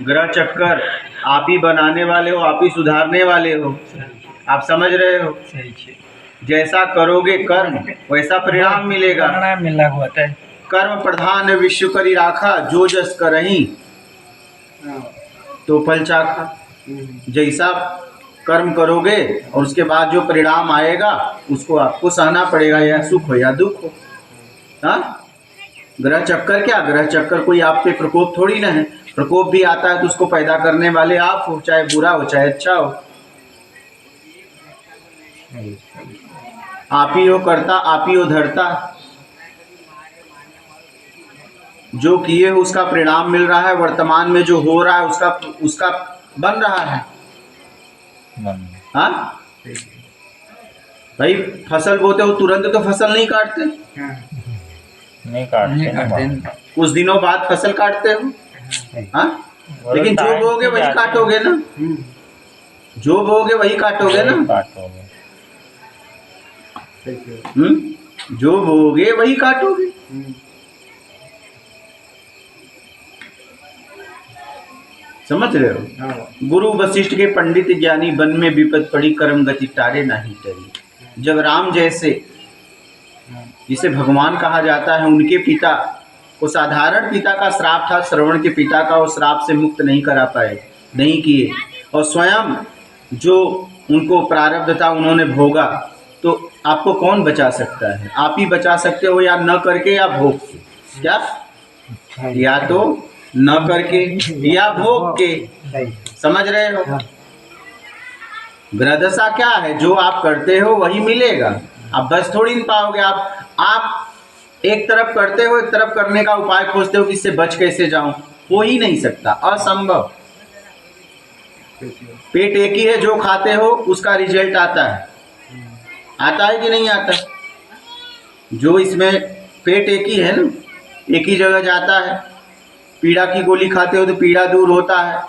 ग्रह चक्कर आप ही बनाने वाले हो, आप ही सुधारने वाले हो। आप समझ रहे हो? जैसा करोगे कर्म वैसा परिणाम मिलेगा। कर्म प्रधान विश्व करी राखा, जो जस करही तो फल चाखा। जैसा कर्म करोगे और उसके बाद जो परिणाम आएगा उसको आपको सहना पड़ेगा, या सुख हो या दुख हो। हाँ, ग्रह चक्कर क्या, ग्रह चक्कर कोई आप पे प्रकोप थोड़ी ना है। प्रकोप भी आता है तो उसको पैदा करने वाले आप हो, चाहे बुरा हो चाहे अच्छा हो। आप ही हो करता, आप ही हो धरता। जो किए हो उसका परिणाम मिल रहा है, वर्तमान में जो हो रहा है उसका बन रहा है। हाँ भाई, फसल बोते हो तुरंत तो फसल नहीं काटते, नहीं काटते, कुछ दिनों बाद फसल काटते हो। हाँ, लेकिन जो बोगे वही काटोगे ना, जो बोगे वही काटोगे ना। जो बोगे वही काटोगे। समझ रहे हो? गुरु वशिष्ठ के पंडित ज्ञानी, वन में विपद पड़ी, कर्म गति टारे नहीं टरी। जब राम जैसे, जिसे भगवान कहा जाता है, उनके पिता को साधारण पिता का श्राप था, श्रवण के पिता का, वो श्राप से मुक्त नहीं करा पाए, नहीं किए, और स्वयं जो उनको प्रारब्ध था उन्होंने भोगा। तो आपको कौन बचा सकता है? आप ही बचा सकते हो, या न करके या भोग के। क्या? या तो न करके या भोग के। समझ रहे हो? ग्रहदशा क्या है? जो आप करते हो वही मिलेगा। आप बस थोड़ी नहीं पाओगे। आप एक तरफ करते हो, एक तरफ करने का उपाय खोजते हो कि इससे बच कैसे जाऊं, हो ही नहीं सकता, असंभव। पेट एक ही है, जो खाते हो उसका रिजल्ट आता है। आता है कि नहीं आता? जो इसमें पेट एक ही है ना, एक ही जगह जाता है। पीड़ा की गोली खाते हो तो पीड़ा दूर होता है,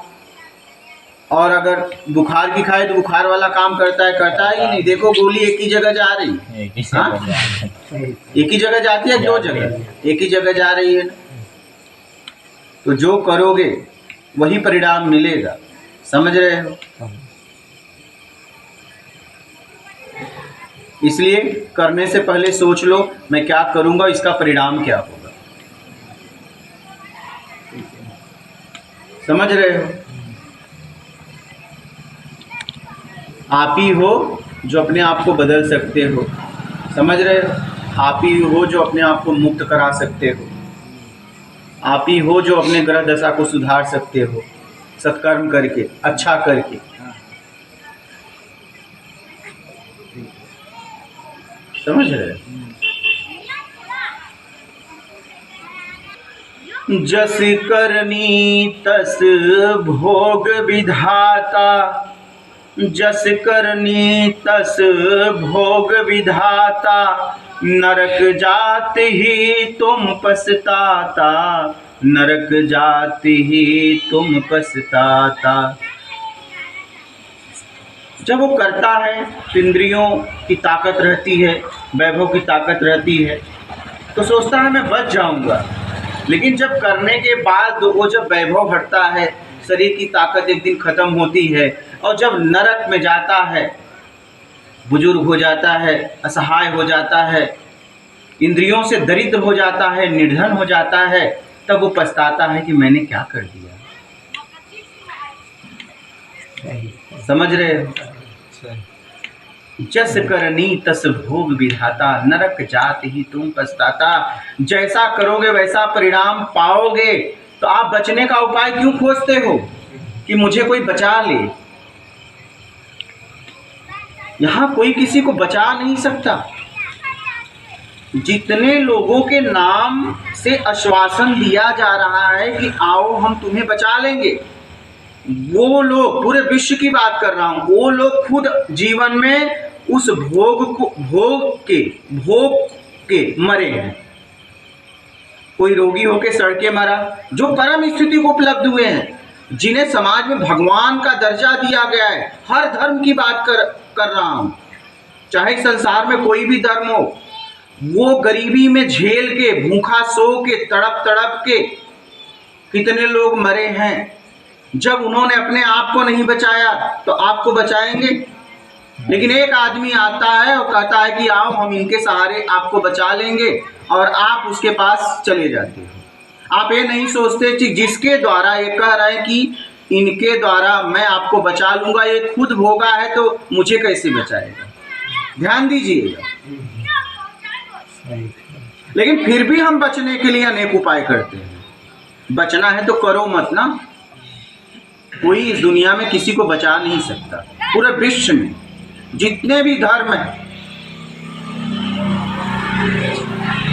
और अगर बुखार की खाए तो बुखार वाला काम करता है कि नहीं? देखो, गोली एक ही जगह जा रही है। एक ही जगह जाती है, दो जगह, एक ही जगह जा रही है। तो जो करोगे वही परिणाम मिलेगा। समझ रहे हो? इसलिए करने से पहले सोच लो, मैं क्या करूंगा, इसका परिणाम क्या होगा। समझ रहे हो? आप ही हो जो अपने आप को बदल सकते हो। समझ रहे हो? आप ही हो जो अपने आप को मुक्त करा सकते हो। आप ही हो जो अपने ग्रह दशा को सुधार सकते हो, सत्कर्म करके, अच्छा करके। समझ रहे हो? जस करनी तस भोग विधाता, जस करनी तस भोग विधाता, नरक जात ही तुम पछताता, नरक जात ही तुम पछताता। जब वो करता है तो इंद्रियों की ताकत रहती है, वैभव की ताकत रहती है, तो सोचता है मैं बच जाऊंगा। लेकिन जब करने के बाद वो जब वैभव हटता है, शरीर की ताकत एक दिन खत्म होती है, और जब नरक में जाता है, बुजुर्ग हो जाता है, असहाय हो जाता है, इंद्रियों से दरिद्र हो जाता है, निर्धन हो जाता है, तब वो पछताता है कि मैंने क्या कर दिया। समझ रहे हो? जस करनी तस भोग विधाता, नरक जात ही तुम पछताता। जैसा करोगे वैसा परिणाम पाओगे। तो आप बचने का उपाय क्यों खोजते हो कि मुझे कोई बचा ले? यहां कोई किसी को बचा नहीं सकता। जितने लोगों के नाम से आश्वासन दिया जा रहा है कि आओ हम तुम्हें बचा लेंगे, वो लोग, पूरे विश्व की बात कर रहा हूं, वो लोग खुद जीवन में उस भोग के मरे हैं। कोई रोगी होके सड़के मरा, जो परम स्थिति को उपलब्ध हुए हैं, जिन्हें समाज में भगवान का दर्जा दिया गया है। हर धर्म की बात कर रहा हूं, चाहे संसार में कोई भी धर्म हो। वो गरीबी में झेल के, भूखा सो के, तड़प तड़प के कितने लोग मरे हैं। जब उन्होंने अपने आप को नहीं बचाया तो आपको बचाएंगे? लेकिन एक आदमी आता है और कहता है कि आओ हम इनके सहारे आपको बचा लेंगे, और आप उसके पास चले जाते हो। आप ये नहीं सोचते कि जिसके द्वारा ये कह रहे हैं कि इनके द्वारा मैं आपको बचा लूंगा, ये खुद भोगा है तो मुझे कैसे बचाएगा? ध्यान दीजिएगा। लेकिन फिर भी हम बचने के लिए अनेक उपाय करते हैं। बचना है तो करो मत ना। कोई इस दुनिया में किसी को बचा नहीं सकता। पूरे विश्व में जितने भी धर्म हैं,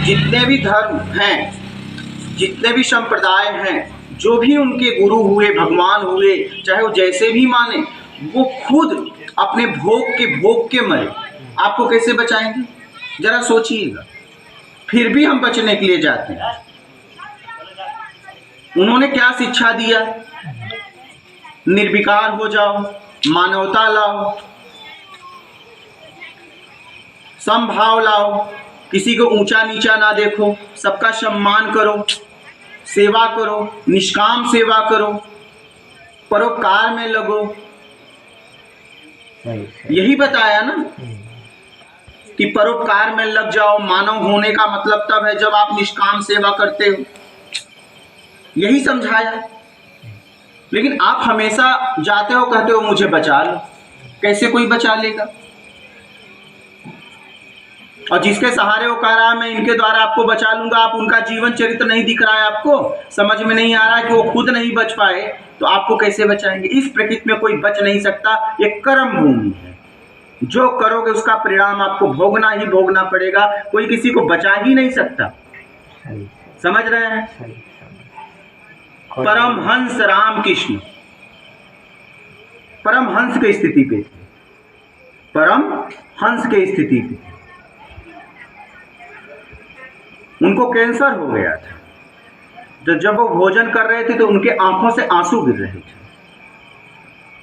जितने भी धर्म हैं, जितने भी संप्रदाय हैं, जो भी उनके गुरु हुए, भगवान हुए, चाहे वो जैसे भी माने, वो खुद अपने भोग के मरे। आपको कैसे बचाएंगे? जरा सोचिएगा। फिर भी हम बचने के लिए जाते हैं। उन्होंने क्या शिक्षा दिया? निर्विकार हो जाओ, मानवता लाओ, समभाव लाओ, किसी को ऊंचा नीचा ना देखो, सबका सम्मान करो, सेवा करो, निष्काम सेवा करो, परोपकार में लगो। यही बताया ना कि परोपकार में लग जाओ। मानव होने का मतलब तब है जब आप निष्काम सेवा करते हो। यही समझाया। लेकिन आप हमेशा जाते हो, कहते हो मुझे बचा लो। कैसे कोई बचा लेगा? और जिसके सहारे वो कह रहा है मैं इनके द्वारा आपको बचा लूंगा, आप उनका जीवन चरित्र नहीं दिख रहा है, आपको समझ में नहीं आ रहा है कि वो खुद नहीं बच पाए, तो आपको कैसे बचाएंगे? इस प्रकृति में कोई बच नहीं सकता। ये कर्म भूमि है। जो करोगे उसका परिणाम आपको भोगना ही भोगना पड़ेगा। कोई किसी को बचा ही नहीं सकता। समझ रहे हैं? परमहंस रामकृष्ण परमहंस की स्थिति पे थे। परमहंस की स्थिति पे उनको कैंसर हो गया था। तो जब वो भोजन कर रहे थे तो उनके आंखों से आंसू गिर रहे थे।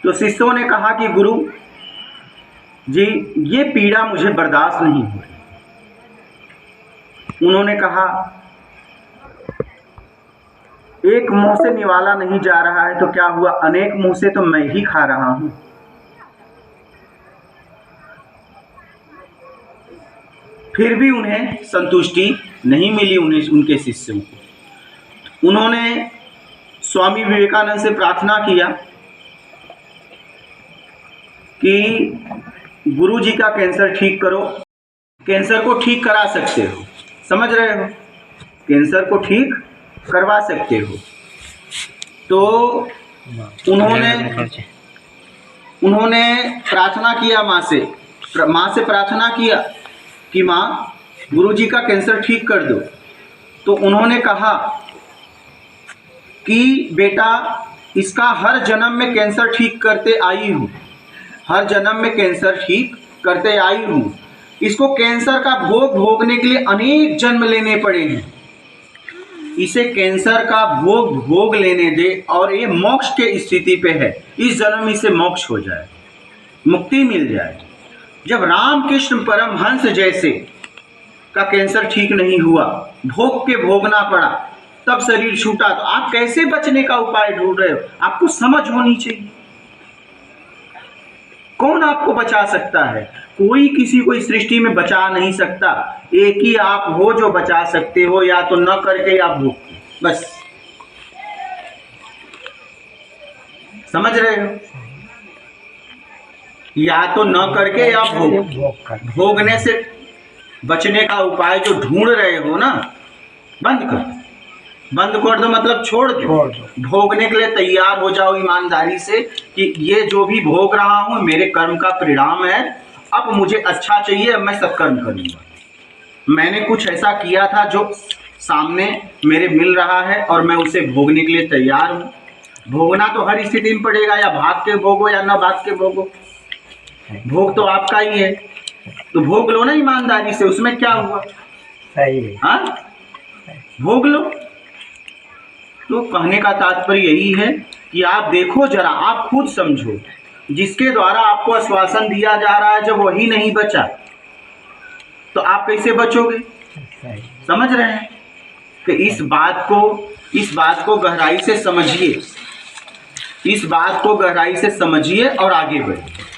तो शिष्यों ने कहा कि गुरु जी, ये पीड़ा मुझे बर्दाश्त नहीं हो रही। उन्होंने कहा एक मुंह से निवाला नहीं जा रहा है तो क्या हुआ, अनेक मुंह से तो मैं ही खा रहा हूं। फिर भी उन्हें संतुष्टि नहीं मिली उनके शिष्यों को। उन्होंने स्वामी विवेकानंद से प्रार्थना किया कि गुरु जी का कैंसर ठीक करो। कैंसर को ठीक करा सकते हो, समझ रहे हो? कैंसर को ठीक करवा सकते हो। तो उन्होंने प्रार्थना किया माँ से प्रार्थना किया कि माँ गुरु जी का कैंसर ठीक कर दो। तो उन्होंने कहा कि बेटा, इसका हर जन्म में कैंसर ठीक करते आई हूँ, हर जन्म में कैंसर ठीक करते आई हूँ। इसको कैंसर का भोग भोगने के लिए अनेक जन्म लेने पड़े हैं। इसे कैंसर का भोग भोग लेने दे और ये मोक्ष के स्थिति पे है। इस जन्म में इसे मोक्ष हो जाए, मुक्ति मिल जाए। जब रामकृष्ण परमहंस जैसे का कैंसर ठीक नहीं हुआ, भोग के भोगना पड़ा, तब शरीर छूटा, तो आप कैसे बचने का उपाय ढूंढ रहे हो? आपको समझ होनी चाहिए। कौन आपको बचा सकता है? कोई किसी को इस सृष्टि में बचा नहीं सकता। एक ही आप हो जो बचा सकते हो, या तो न करके या भोग के, बस। समझ रहे हो? या तो न करके या भोग। भोगने से बचने का उपाय जो ढूंढ रहे हो ना, बंद कर दो, मतलब छोड़ दो। भोगने के लिए तैयार हो जाओ ईमानदारी से कि ये जो भी भोग रहा हूं मेरे कर्म का परिणाम है। अब मुझे अच्छा चाहिए, अब मैं सत्कर्म करूंगा। मैंने कुछ ऐसा किया था जो सामने मेरे मिल रहा है और मैं उसे भोगने के लिए तैयार हूं। भोगना तो हर स्थिति में पड़ेगा, या भाग के भोगो या न भाग के भोगो, भोग तो आपका ही है। तो भोग लो ना ईमानदारी से, उसमें क्या हुआ? सही है। हाँ, भोग लो। तो कहने का तात्पर्य यही है कि आप देखो जरा, आप खुद समझो, जिसके द्वारा आपको आश्वासन दिया जा रहा है जब वही नहीं बचा, तो आप कैसे बचोगे? समझ रहे हैं? कि इस बात को गहराई से समझिए। इस बात को गहराई से समझिए और आगे बढ़िए।